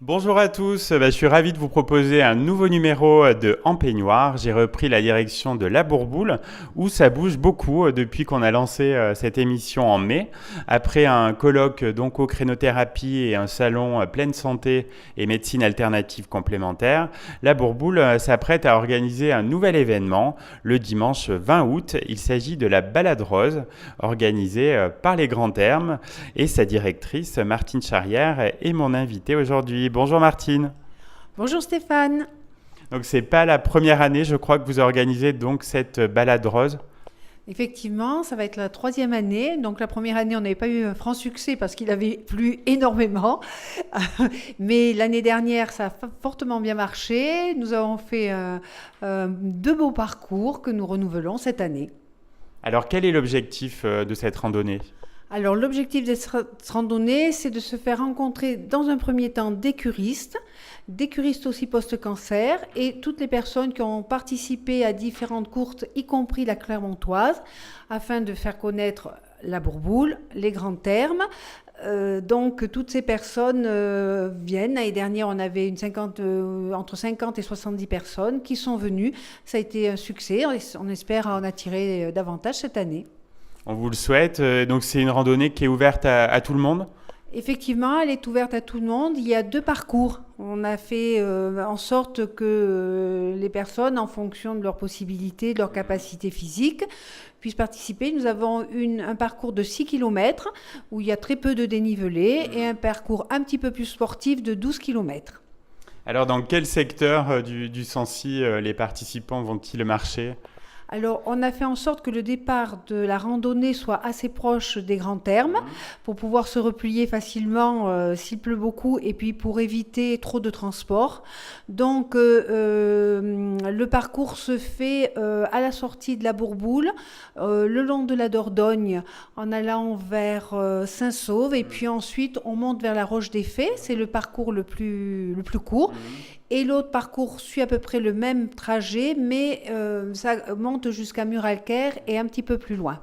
Bonjour à tous, je suis ravi de vous proposer un nouveau numéro de En Peignoir. J'ai repris la direction de La Bourboule où ça bouge beaucoup depuis qu'on a lancé cette émission en mai. Après un colloque d'oncocrénothérapie et un salon pleine santé et médecine alternative complémentaire, La Bourboule s'apprête à organiser un nouvel événement le dimanche 20 août. Il s'agit de la Balade Rose organisée par les Grands Termes et sa directrice Martine Charrière est mon invitée aujourd'hui. Bonjour Martine. Bonjour Stéphane. Donc c'est pas la première année, je crois, que vous organisez donc cette balade rose. Effectivement, ça va être la troisième année. Donc la première année, on n'avait pas eu un franc succès parce qu'il avait plu énormément. Mais l'année dernière, ça a fortement bien marché. Nous avons fait deux beaux parcours que nous renouvelons cette année. Alors quel est l'objectif de cette randonnée? Alors l'objectif de cette randonnée, c'est de se faire rencontrer dans un premier temps des curistes aussi post-cancer et toutes les personnes qui ont participé à différentes courses, y compris la Clermontoise, afin de faire connaître la Bourboule, les grands termes. Donc toutes ces personnes viennent. L'année dernière, on avait entre 50 et 70 personnes qui sont venues. Ça a été un succès. On espère en attirer davantage cette année. On vous le souhaite. Donc c'est une randonnée qui est ouverte à tout le monde. Effectivement, elle est ouverte à tout le monde. Il y a deux parcours. On a fait en sorte que les personnes, en fonction de leurs possibilités, de leurs capacités physiques, puissent participer. Nous avons un parcours de 6 km où il y a très peu de dénivelé et un parcours un petit peu plus sportif de 12 km. Alors dans quel secteur du Sancy les participants vont-ils marcher? Alors, on a fait en sorte que le départ de la randonnée soit assez proche des grands termes pour pouvoir se replier facilement s'il pleut beaucoup et puis pour éviter trop de transport. Donc, le parcours se fait à la sortie de la Bourboule, le long de la Dordogne, en allant vers Saint-Sauve et puis ensuite on monte vers la Roche des Fées. C'est le parcours le plus court. Et l'autre parcours suit à peu près le même trajet, mais ça monte jusqu'à Muralcaire et un petit peu plus loin.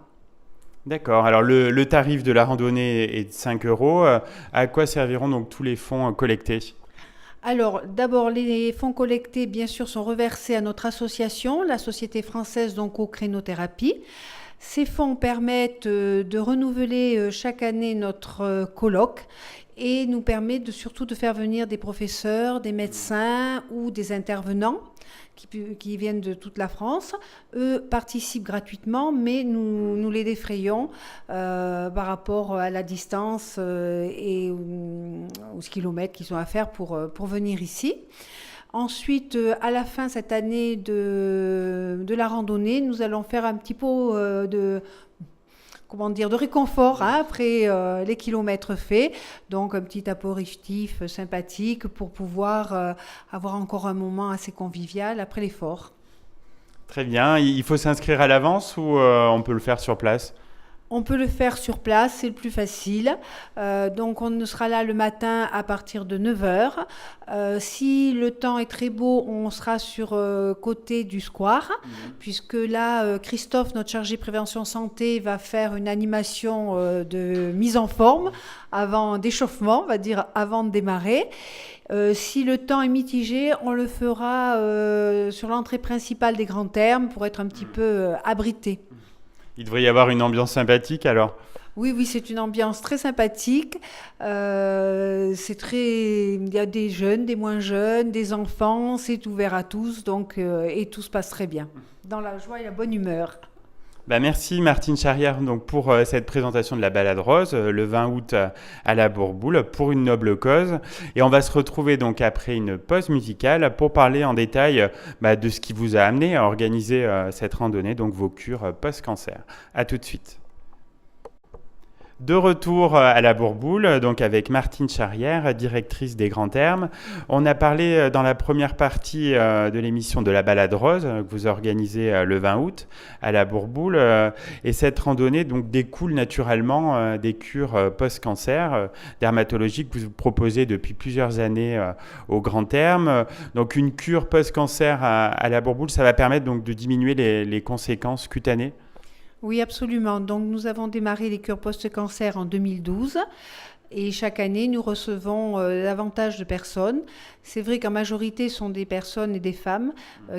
D'accord. Alors le tarif de la randonnée est de 5 euros. À quoi serviront donc tous les fonds collectés? Alors, d'abord, les fonds collectés, bien sûr, sont reversés à notre association, la Société française d'oncocrénothérapie. Ces fonds permettent de renouveler chaque année notre colloque et nous permettent surtout de faire venir des professeurs, des médecins ou des intervenants qui viennent de toute la France. Eux participent gratuitement, mais nous les défrayons par rapport à la distance et aux kilomètres qu'ils ont à faire pour venir ici. Ensuite, à la fin cette année de la randonnée, nous allons faire un petit pot de réconfort après les kilomètres faits. Donc un petit apéritif sympathique pour pouvoir avoir encore un moment assez convivial après l'effort. Très bien. Il faut s'inscrire à l'avance ou on peut le faire sur place? On peut le faire sur place, c'est le plus facile. Donc on sera là le matin à partir de 9 heures. Si le temps est très beau, on sera sur côté du square, puisque là, Christophe, notre chargé prévention santé, va faire une animation de mise en forme d'échauffement, on va dire avant de démarrer. Si le temps est mitigé, on le fera sur l'entrée principale des Grands Termes pour être un petit peu abrité. Il devrait y avoir une ambiance sympathique alors. Oui, oui, c'est une ambiance très sympathique. Il y a des jeunes, des moins jeunes, des enfants. C'est ouvert à tous, donc et tout se passe très bien, dans la joie et la bonne humeur. Merci Martine Charrière donc, pour cette présentation de la balade rose le 20 août à la Bourboule pour une noble cause. Et on va se retrouver donc après une pause musicale pour parler en détail de ce qui vous a amené à organiser cette randonnée, donc vos cures post-cancer. À tout de suite. De retour à la Bourboule, donc avec Martine Charrière, directrice des Grands Termes. On a parlé dans la première partie de l'émission de la Balade Rose que vous organisez le 20 août à la Bourboule. Et cette randonnée donc, découle naturellement des cures post-cancer dermatologiques que vous proposez depuis plusieurs années aux Grands Termes. Donc une cure post-cancer à la Bourboule, ça va permettre donc, de diminuer les conséquences cutanées. Oui, absolument. Donc, nous avons démarré les cures post-cancer en 2012 Et chaque année, nous recevons davantage de personnes. C'est vrai qu'en majorité, ce sont des personnes et des femmes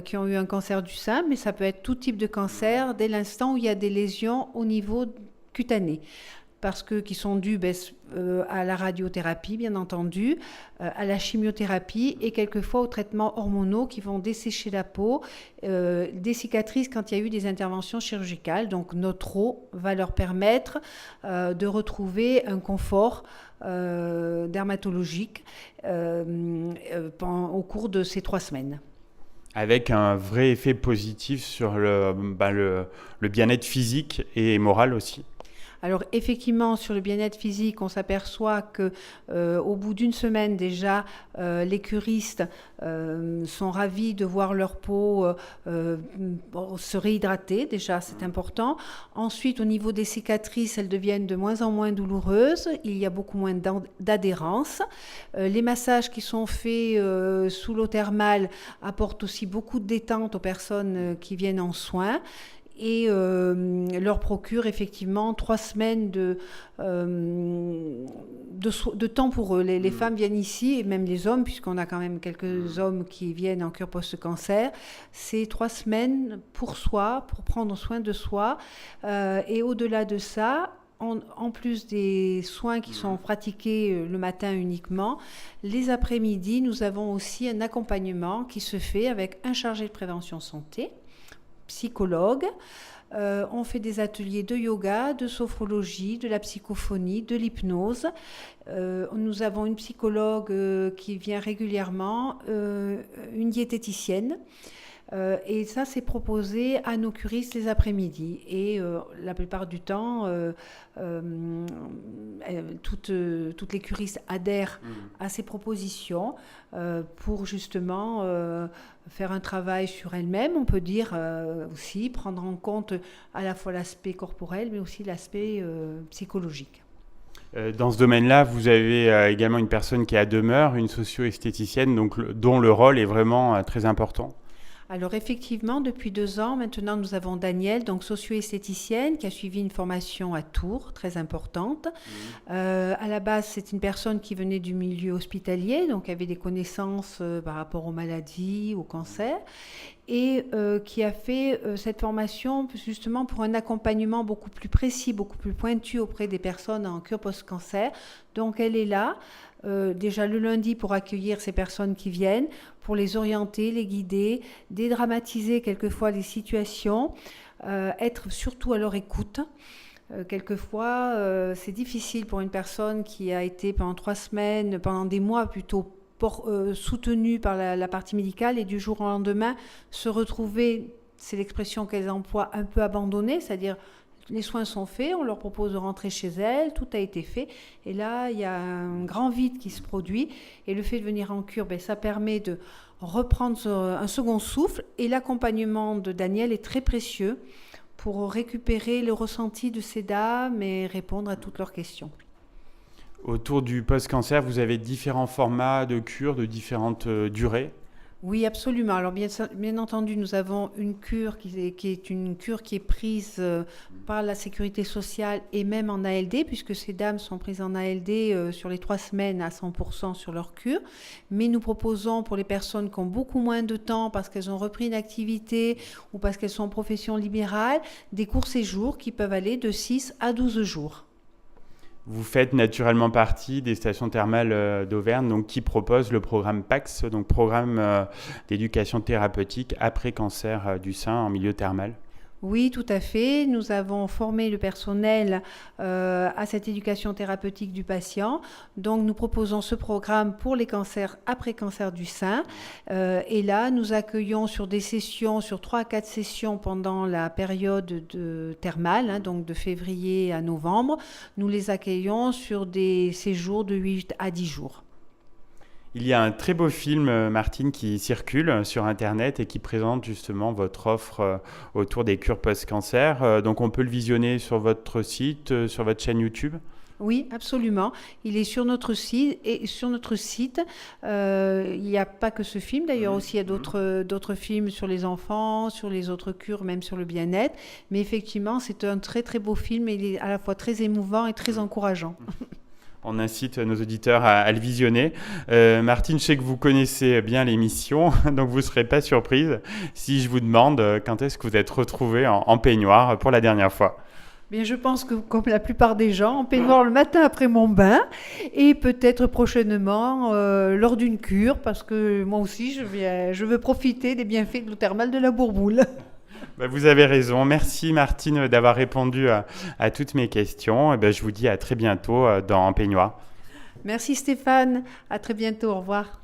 qui ont eu un cancer du sein, mais ça peut être tout type de cancer dès l'instant où il y a des lésions au niveau cutané. Qui sont dus à la radiothérapie, bien entendu, à la chimiothérapie et quelquefois aux traitements hormonaux qui vont dessécher la peau, des cicatrices quand il y a eu des interventions chirurgicales. Donc notre eau va leur permettre de retrouver un confort dermatologique au cours de ces 3 semaines. Avec un vrai effet positif sur le bien-être physique et moral aussi. Alors effectivement, sur le bien-être physique, on s'aperçoit que au bout d'une semaine déjà, les curistes sont ravis de voir leur peau se réhydrater. Déjà, c'est important. Ensuite, au niveau des cicatrices, elles deviennent de moins en moins douloureuses. Il y a beaucoup moins d'adhérence. Les massages qui sont faits sous l'eau thermale apportent aussi beaucoup de détente aux personnes qui viennent en soins. Et leur procure effectivement 3 semaines de temps pour eux. Les femmes viennent ici, et même les hommes, puisqu'on a quand même quelques hommes qui viennent en cure post-cancer. C'est 3 semaines pour soi, pour prendre soin de soi. Et au-delà de ça, en plus des soins qui sont pratiqués le matin uniquement, les après-midi, nous avons aussi un accompagnement qui se fait avec un chargé de prévention santé, psychologue. On fait des ateliers de yoga, de sophrologie, de la psychophonie, de l'hypnose. Nous avons une psychologue qui vient régulièrement, une diététicienne. Et ça, c'est proposé à nos curistes les après-midi. Et la plupart du temps, toutes les curistes adhèrent à ces propositions pour justement faire un travail sur elles-mêmes, on peut dire aussi, prendre en compte à la fois l'aspect corporel, mais aussi l'aspect psychologique. Dans ce domaine-là, vous avez également une personne qui est à demeure, une socio-esthéticienne, dont le rôle est vraiment très important. Alors effectivement, depuis 2 ans, maintenant nous avons Danielle, donc socio-esthéticienne, qui a suivi une formation à Tours, très importante. À la base, c'est une personne qui venait du milieu hospitalier, donc avait des connaissances par rapport aux maladies, au cancer, et qui a fait cette formation justement pour un accompagnement beaucoup plus précis, beaucoup plus pointu auprès des personnes en cure post-cancer. Donc elle est là. Déjà le lundi pour accueillir ces personnes qui viennent, pour les orienter, les guider, dédramatiser quelquefois les situations, être surtout à leur écoute. Quelquefois, c'est difficile pour une personne qui a été pendant 3 semaines, pendant des mois plutôt, soutenue par la partie médicale et du jour au lendemain se retrouver, c'est l'expression qu'elles emploient, un peu abandonnées, c'est-à-dire les soins sont faits, on leur propose de rentrer chez elles, tout a été fait. Et là, il y a un grand vide qui se produit. Et le fait de venir en cure, ça permet de reprendre un second souffle. Et l'accompagnement de Daniel est très précieux pour récupérer le ressenti de ces dames et répondre à toutes leurs questions. Autour du post-cancer, vous avez différents formats de cure, de différentes durées ? Oui, absolument. Alors bien entendu, nous avons une cure qui est une cure qui est prise par la sécurité sociale et même en ALD, puisque ces dames sont prises en ALD sur les 3 semaines à 100% sur leur cure. Mais nous proposons pour les personnes qui ont beaucoup moins de temps parce qu'elles ont repris une activité ou parce qu'elles sont en profession libérale, des courts séjours qui peuvent aller de 6 à 12 jours. Vous faites naturellement partie des stations thermales d'Auvergne, donc qui proposent le programme PAX, donc programme d'éducation thérapeutique après cancer du sein en milieu thermal. Oui, tout à fait. Nous avons formé le personnel à cette éducation thérapeutique du patient. Donc, nous proposons ce programme pour les cancers après cancer du sein. Et là, nous accueillons sur des sessions, sur 3 à 4 sessions pendant la période thermale, donc de février à novembre. Nous les accueillons sur des séjours de 8 à 10 jours. Il y a un très beau film, Martine, qui circule sur Internet et qui présente justement votre offre autour des cures post-cancer. Donc on peut le visionner sur votre site, sur votre chaîne YouTube ? Oui, absolument. Il est sur notre site. Et sur notre site, il n'y a pas que ce film. D'ailleurs, aussi, il y a d'autres films sur les enfants, sur les autres cures, même sur le bien-être. Mais effectivement, c'est un très, très beau film et il est à la fois très émouvant et très encourageant. On incite nos auditeurs à le visionner. Martine, je sais que vous connaissez bien l'émission, donc vous ne serez pas surprise si je vous demande quand est-ce que vous êtes retrouvée en peignoir pour la dernière fois. Bien, je pense que comme la plupart des gens, en peignoir le matin après mon bain et peut-être prochainement lors d'une cure parce que moi aussi je veux profiter des bienfaits de l'eau thermale de la Bourboule. Vous avez raison. Merci Martine d'avoir répondu à toutes mes questions. Je vous dis à très bientôt dans Peignoir. Merci Stéphane, à très bientôt, au revoir.